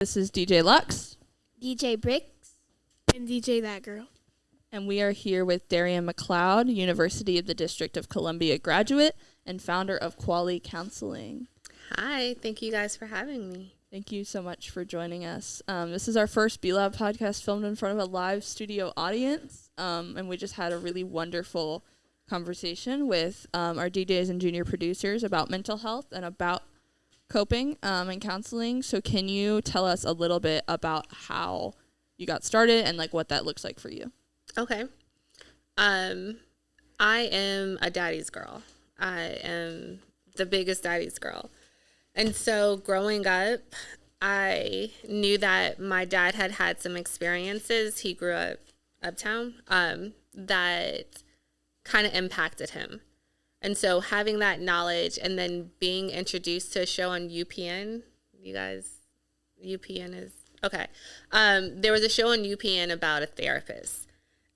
This is DJ Lux. DJ Bricks. And DJ That Girl. And we are here with Daryaan McLeod, University of the District of Columbia graduate and founder of Kweli Counseling. Hi, thank you guys for having me. Thank you so much for joining us. This is our first B-Lab podcast filmed in front of a live studio audience, and we just had a really wonderful conversation with our DJs and junior producers about mental health and about coping and counseling. So can you tell us a little bit about how you got started and like what that looks like for you? Okay. I am a daddy's girl. I am the biggest daddy's girl. And so growing up, I knew that my dad had had some experiences. He grew up uptown that kind of impacted him. And so having that knowledge and then being introduced to a show on UPN, you guys, UPN is, okay. There was a show on UPN about a therapist.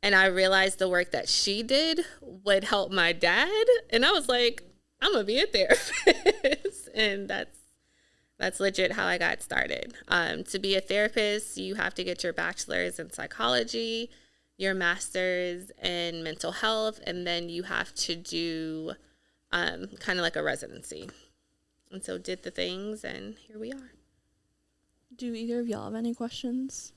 And I realized the work that she did would help my dad. And I was like, I'm going to be a therapist. And that's legit how I got started. To be a therapist, you have to get your bachelor's in psychology, your master's in mental health, and then you have to do kind of like a residency. And so did the things, and here we are. Do either of y'all have any questions?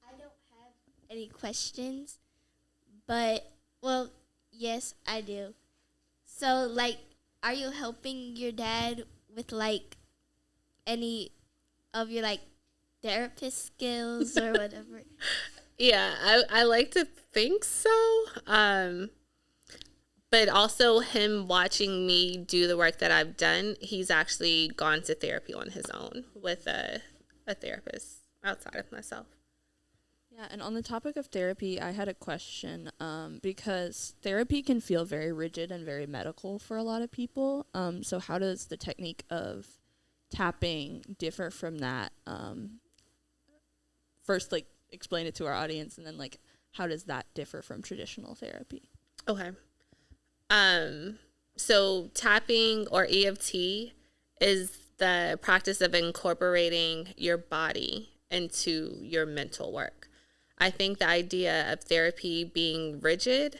I don't have any questions, but, well, yes, I do. So, like, are you helping your dad with, like, any of your, like, therapist skills or whatever? Yeah, I like to think so. But also him watching me do the work that I've done, he's actually gone to therapy on his own with a therapist outside of myself. Yeah, and on the topic of therapy, I had a question because therapy can feel very rigid and very medical for a lot of people. So how does the technique of tapping differ from that? First, like, explain it to our audience, and then, like, how does that differ from traditional therapy? Okay. So tapping or EFT is the practice of incorporating your body into your mental work. I think the idea of therapy being rigid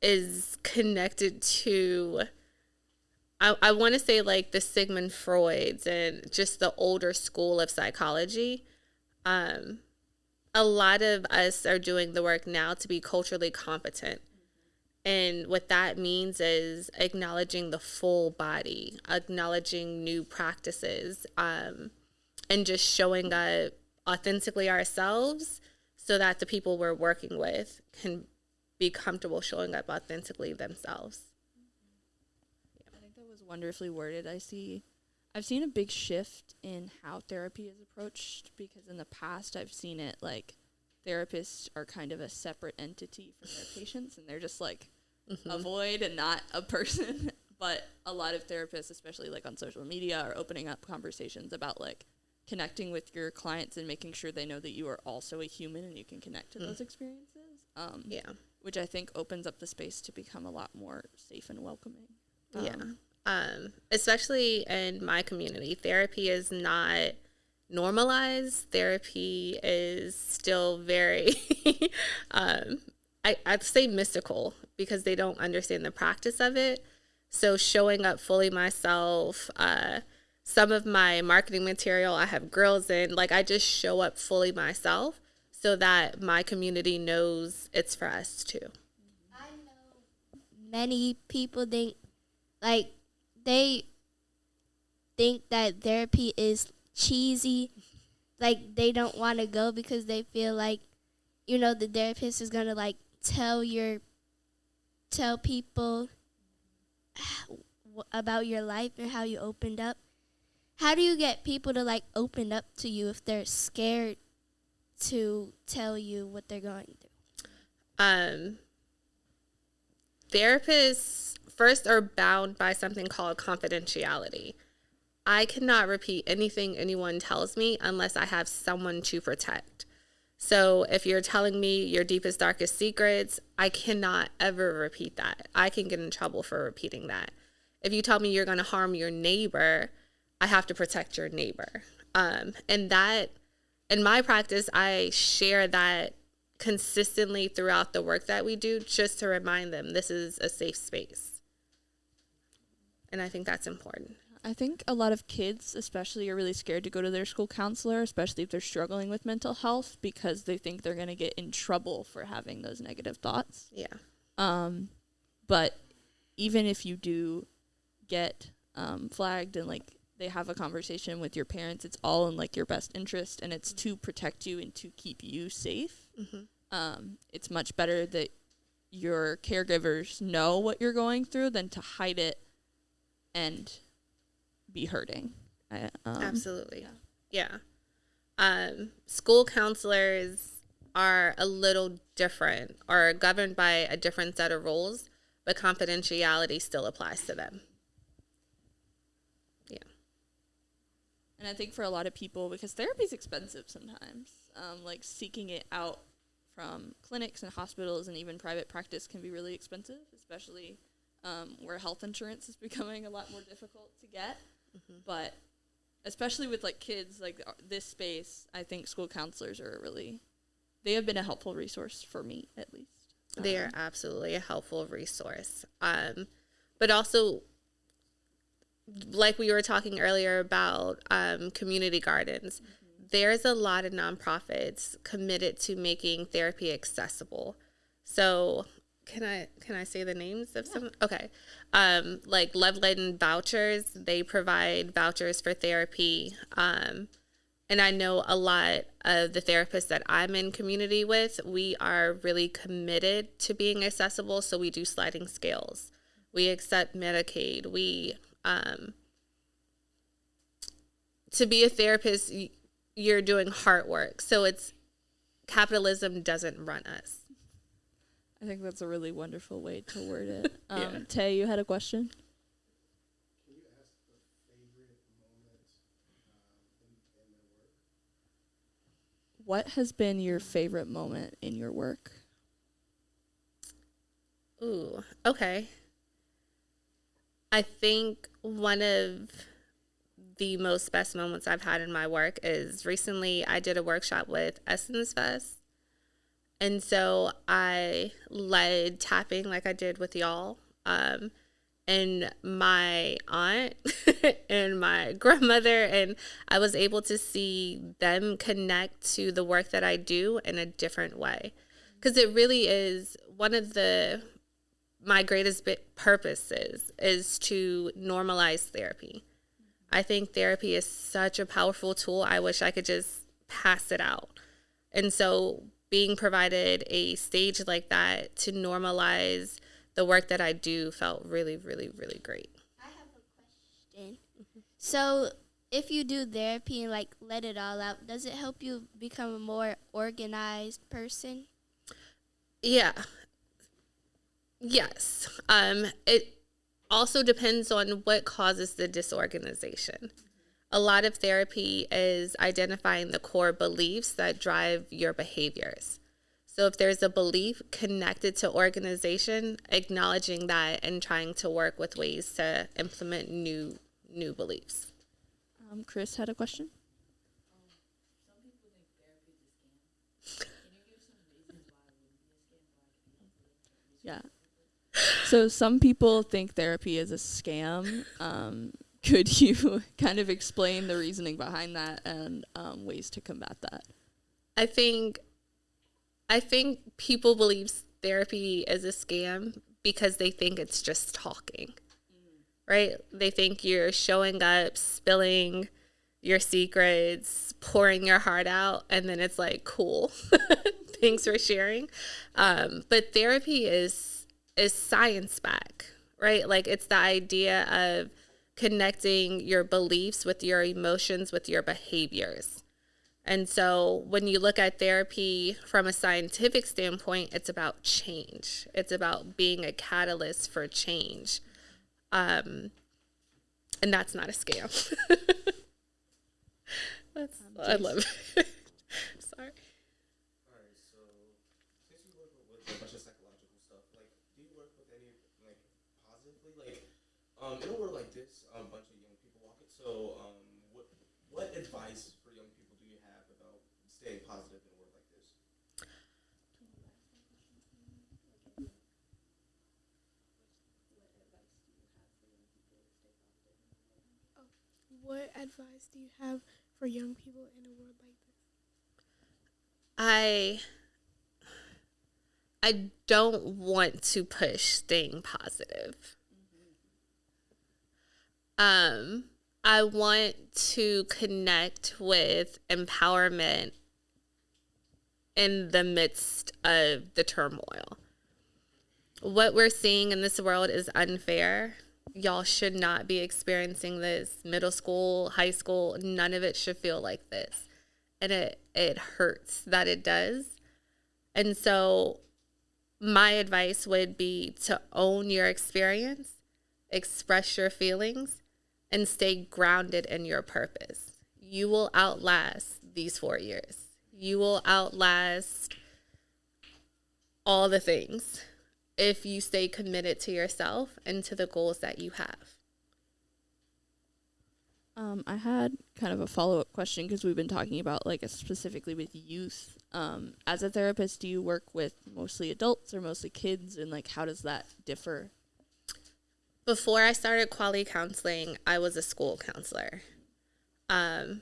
is connected to, I want to say, like, the Sigmund Freuds and just the older school of psychology. A lot of us are doing the work now to be culturally competent. And what that means is acknowledging the full body, acknowledging new practices, and just showing up authentically ourselves so that the people we're working with can be comfortable showing up authentically themselves. I think that was wonderfully worded. I've seen a big shift in how therapy is approached, because in the past I've seen it like therapists are kind of a separate entity from their patients, and they're just like a void and not a person. But a lot of therapists, especially like on social media, are opening up conversations about like connecting with your clients and making sure they know that you are also a human and you can connect to those experiences. Which I think opens up the space to become a lot more safe and welcoming. Especially in my community, therapy is not normalized. Therapy is still very, I'd say mystical, because they don't understand the practice of it. So showing up fully myself, some of my marketing material I have girls in, like, I just show up fully myself so that my community knows it's for us too. I know many people think, like, they think that therapy is cheesy. Like, they don't want to go because they feel like, you know, the therapist is going to, like, tell people about your life and how you opened up. How do you get people to, like, open up to you if they're scared to tell you what they're going through? Therapists first are bound by something called confidentiality. I cannot repeat anything anyone tells me unless I have someone to protect. So if you're telling me your deepest, darkest secrets, I cannot ever repeat that. I can get in trouble for repeating that. If you tell me you're going to harm your neighbor, I have to protect your neighbor. And that, in my practice, I share that consistently throughout the work that we do, just to remind them this is a safe space. And I think that's important. I think a lot of kids, especially, are really scared to go to their school counselor, especially if they're struggling with mental health, because they think they're going to get in trouble for having those negative thoughts. Yeah. But even if you do get flagged and, like, they have a conversation with your parents, it's all in, like, your best interest, and it's to protect you and to keep you safe. Mm-hmm. It's much better that your caregivers know what you're going through than to hide it and be hurting. Absolutely. Yeah. School counselors are a little different, or governed by a different set of rules, but confidentiality still applies to them. Yeah. And I think for a lot of people, because therapy is expensive sometimes, like seeking it out from clinics and hospitals and even private practice can be really expensive, especially where health insurance is becoming a lot more difficult to get. Mm-hmm. But especially with, like, kids, like, this space, I think school counselors are they have been a helpful resource for me, at least. They are absolutely a helpful resource. But also, like we were talking earlier about community gardens, there's a lot of nonprofits committed to making therapy accessible. So can I say the names of some? Okay. Like Love Laden Vouchers, they provide vouchers for therapy. And I know a lot of the therapists that I'm in community with, we are really committed to being accessible. So we do sliding scales. We accept Medicaid. To be a therapist, you're doing heart work. So it's capitalism doesn't run us. I think that's a really wonderful way to word it. Tay, you had a question? Can you ask the favorite moment in their work? What has been your favorite moment in your work? Ooh, okay. I think one of the most best moments I've had in my work is recently I did a workshop with Essence Fest. And so I led tapping like I did with y'all. And my aunt and my grandmother, and I was able to see them connect to the work that I do in a different way. Because it really is one of my greatest purposes is to normalize therapy. I think therapy is such a powerful tool. I wish I could just pass it out. And so being provided a stage like that to normalize the work that I do felt really, really, really great. I have a question. Mm-hmm. So if you do therapy and, like, let it all out, does it help you become a more organized person? Yeah. Yes. It also depends on what causes the disorganization. A lot of therapy is identifying the core beliefs that drive your behaviors. So if there's a belief connected to organization, acknowledging that and trying to work with ways to implement new beliefs. Chris had a question? Some people think therapy is a scam. Can you give some reasons why it wouldn't be a scam? Yeah. So some people think therapy is a scam. Could you kind of explain the reasoning behind that and ways to combat that? I think people believe therapy is a scam because they think it's just talking, right? They think you're showing up, spilling your secrets, pouring your heart out, and then it's like, cool, thanks for sharing. But therapy is science back, right? Like, it's the idea of connecting your beliefs with your emotions, with your behaviors. And so when you look at therapy from a scientific standpoint, it's about change. It's about being a catalyst for change. And that's not a scam. I love it. Sorry. All right, so since you work with a bunch of psychological stuff, like, do you work with any, like, positively? Like, in a world like this, a bunch of young people walk it. So So, what advice for young people do you have about staying positive in a world like this? What advice do you have for young people in a world like this? I don't want to push staying positive. I want to connect with empowerment in the midst of the turmoil. What we're seeing in this world is unfair. Y'all should not be experiencing this. Middle school, high school, none of it should feel like this. And it hurts that it does. And so my advice would be to own your experience, express your feelings, and stay grounded in your purpose. You will outlast these 4 years. You will outlast all the things if you stay committed to yourself and to the goals that you have. I had kind of a follow-up question because we've been talking about like specifically with youth. As a therapist, do you work with mostly adults or mostly kids, and like how does that differ? Before I started Kweli Counseling, I was a school counselor. And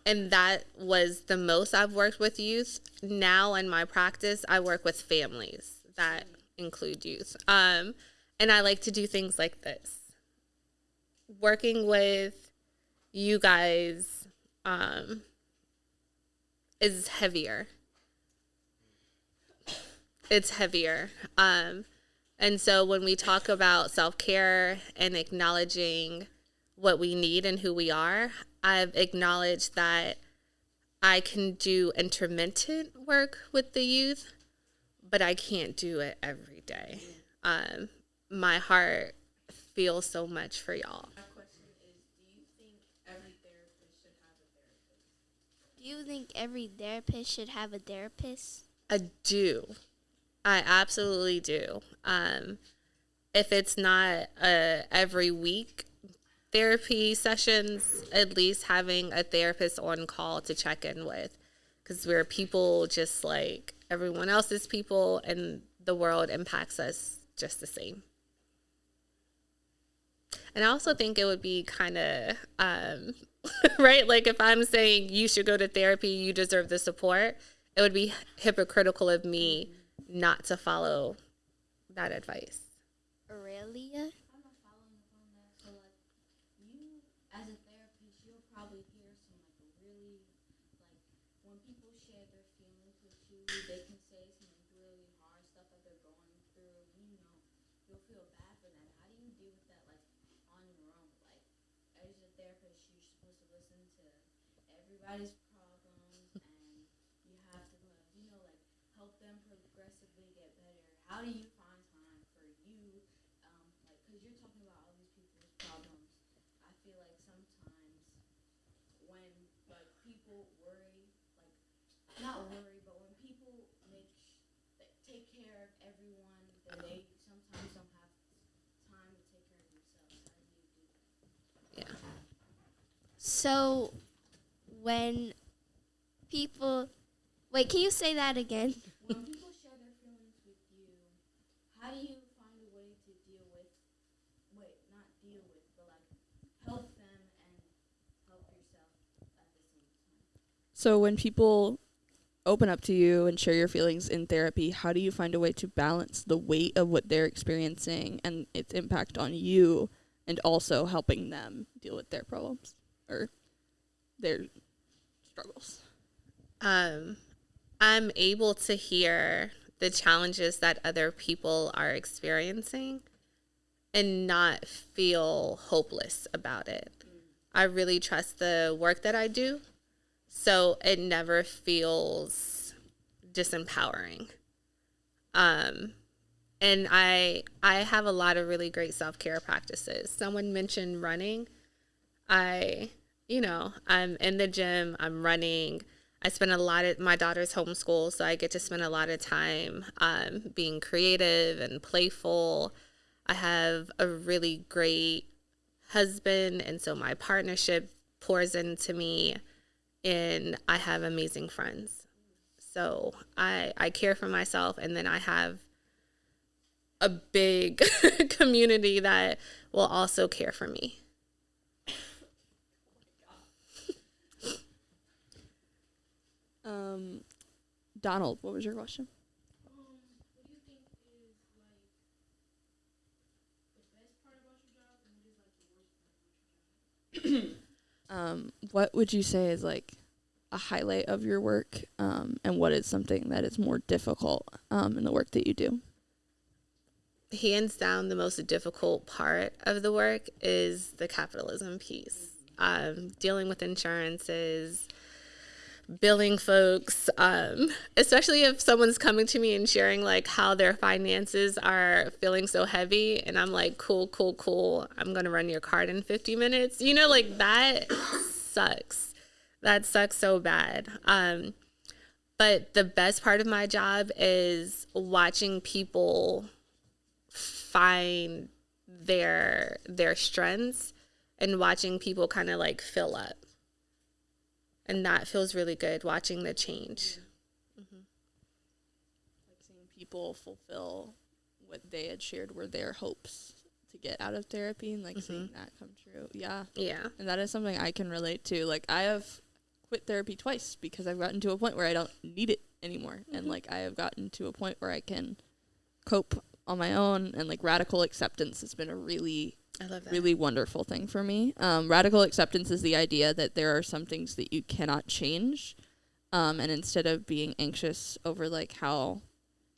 that was the most I've worked with youth. Now in my practice, I work with families that include youth. And I like to do things like this. Working with you guys is heavier. It's heavier. And so when we talk about self-care and acknowledging what we need and who we are, I've acknowledged that I can do intermittent work with the youth, but I can't do it every day. My heart feels so much for y'all. My question is, do you think every therapist should have a therapist? Do you think every therapist should have a therapist? I do. I absolutely do. If it's not every week therapy sessions, at least having a therapist on call to check in with, because we're people just like everyone else's people, and the world impacts us just the same. And I also think it would be kind of, right? Like if I'm saying you should go to therapy, you deserve the support, it would be hypocritical of me not to follow that advice. Aurelia? I'm not following up on that. So, like, you, as a therapist, you'll probably hear some, like, really, like, when people share their feelings with you, they can say some really hard stuff that they're going through. You know, you'll feel bad for them. How do you deal with that, like, on your own? Like, as a therapist, you're supposed to listen to everybody's problems, and you have to, you know, like, help them progressively get better. How do you find time for you? Like, because you're talking about all these people's problems. I feel like sometimes when, like, people worry, like, not worry, but when people take care of everyone, then they sometimes don't have time to take care of themselves. How do you do that? Yeah. So, when people... Wait, can you say that again? When people share their feelings with you, how do you find a way to deal with, not deal with, but like help them and help yourself at the same time? So when people open up to you and share your feelings in therapy, how do you find a way to balance the weight of what they're experiencing and its impact on you, and also helping them deal with their problems or their struggles? I'm able to hear the challenges that other people are experiencing and not feel hopeless about it. I really trust the work that I do, so it never feels disempowering. And I have a lot of really great self-care practices. Someone mentioned running. I'm in the gym, I'm running. I spend a lot of, my daughter's homeschooled, so I get to spend a lot of time being creative and playful. I have a really great husband, and so my partnership pours into me, and I have amazing friends. So I care for myself, and then I have a big community that will also care for me. Donald, what was your question? What do you think is like the best part about your job, and what is like the worst part about your job? What would you say is like a highlight of your work, and what is something that is more difficult in the work that you do? Hands down, the most difficult part of the work is the capitalism piece. Dealing with insurances, billing folks, especially if someone's coming to me and sharing like how their finances are feeling so heavy, and I'm like, cool, I'm gonna run your card in 50 minutes, like that sucks so bad. But the best part of my job is watching people find their strengths and watching people kind of like fill up. And that feels really good, watching the change. Mm-hmm. Like seeing people fulfill what they had shared were their hopes to get out of therapy, and like seeing that come true. Yeah. And that is something I can relate to. Like I have quit therapy twice because I've gotten to a point where I don't need it anymore. And like I have gotten to a point where I can cope on my own, and like radical acceptance has been a really wonderful thing for me. Radical acceptance is the idea that there are some things that you cannot change, and instead of being anxious over like how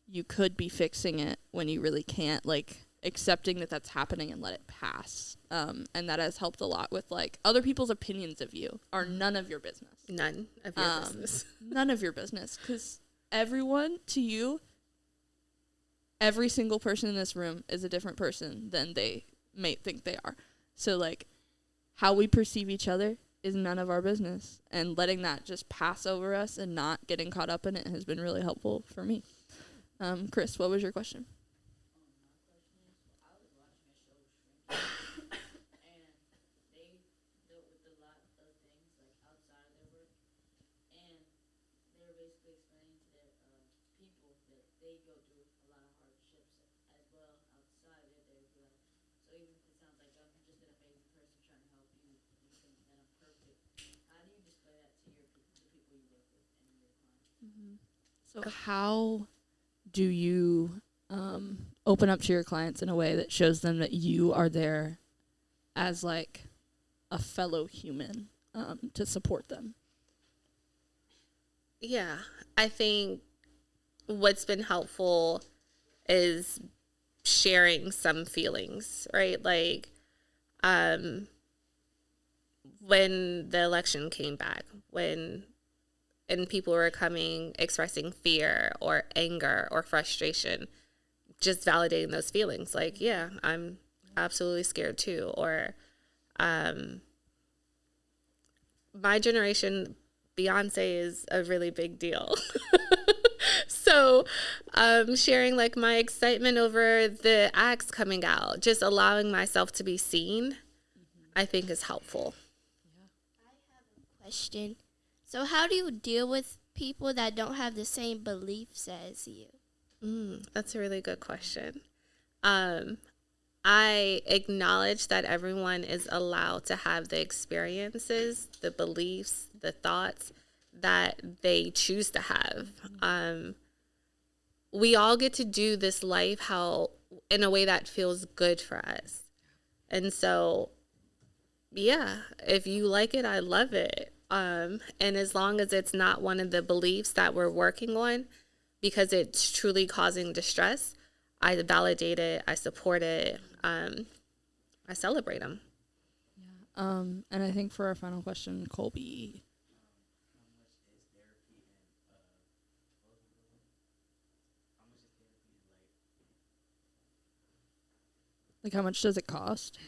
you could be fixing it when you really can't, like accepting that that's happening and let it pass. And that has helped a lot with like other people's opinions of you are none of your business. None of your business. None of your business, because everyone to you, every single person in this room is a different person than they may think they are. So like how we perceive each other is none of our business, and letting that just pass over us and not getting caught up in it has been really helpful for me. Chris, what was your question? So how do you open up to your clients in a way that shows them that you are there as like a fellow human to support them? Yeah, I think what's been helpful is sharing some feelings, right? Like when the election came back, and people were coming expressing fear or anger or frustration, just validating those feelings. Like, yeah, I'm absolutely scared too. Or my generation, Beyonce is a really big deal. So sharing like my excitement over the acts coming out, just allowing myself to be seen, I think is helpful. I have a question. So how do you deal with people that don't have the same beliefs as you? That's a really good question. I acknowledge that everyone is allowed to have the experiences, the beliefs, the thoughts that they choose to have. We all get to do this life in a way that feels good for us. And so, yeah, if you like it, I love it. And as long as it's not one of the beliefs that we're working on because it's truly causing distress, I validate it, I support it, I celebrate them. Yeah. And I think for our final question, Colby. Like, how much does it cost?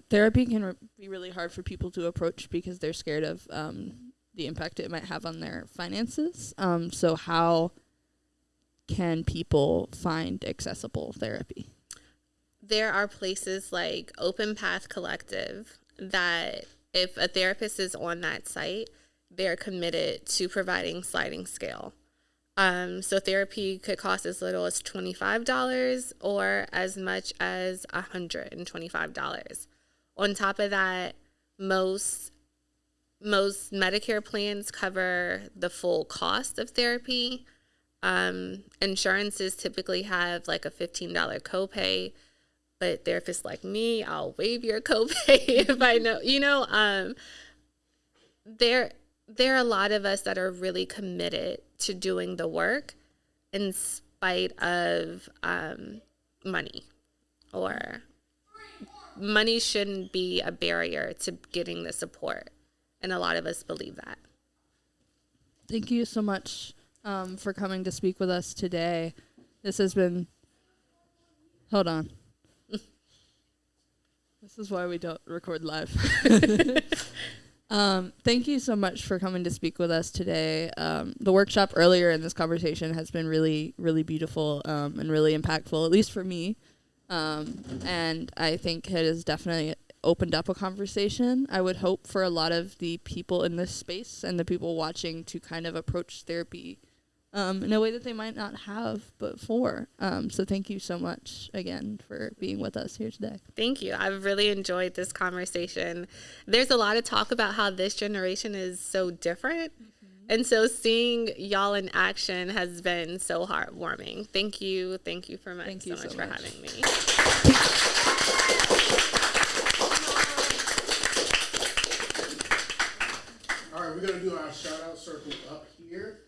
Therapy can be really hard for people to approach because they're scared of the impact it might have on their finances. So how can people find accessible therapy? There are places like Open Path Collective that if a therapist is on that site, they're committed to providing sliding scale. So therapy could cost as little as $25 or as much as $125. On top of that, most Medicare plans cover the full cost of therapy. Insurances typically have like a $15 copay, but therapists like me, I'll waive your copay if I know, there are a lot of us that are really committed to doing the work in spite of money, or money shouldn't be a barrier to getting the support. And a lot of us believe that. Thank you so much for coming to speak with us today. This has been, hold on. This is why we don't record live. Thank you so much for coming to speak with us today. The workshop earlier in this conversation has been really, really beautiful and really impactful, at least for me. And I think it has definitely opened up a conversation. I would hope for a lot of the people in this space and the people watching to kind of approach therapy in a way that they might not have before. So thank you so much again for being with us here today. Thank you. I've really enjoyed this conversation. There's a lot of talk about how this generation is so different. Mm-hmm. And so seeing y'all in action has been so heartwarming. Thank you. Thank you so much for having me. All right, we're going to do our shout out circle up here.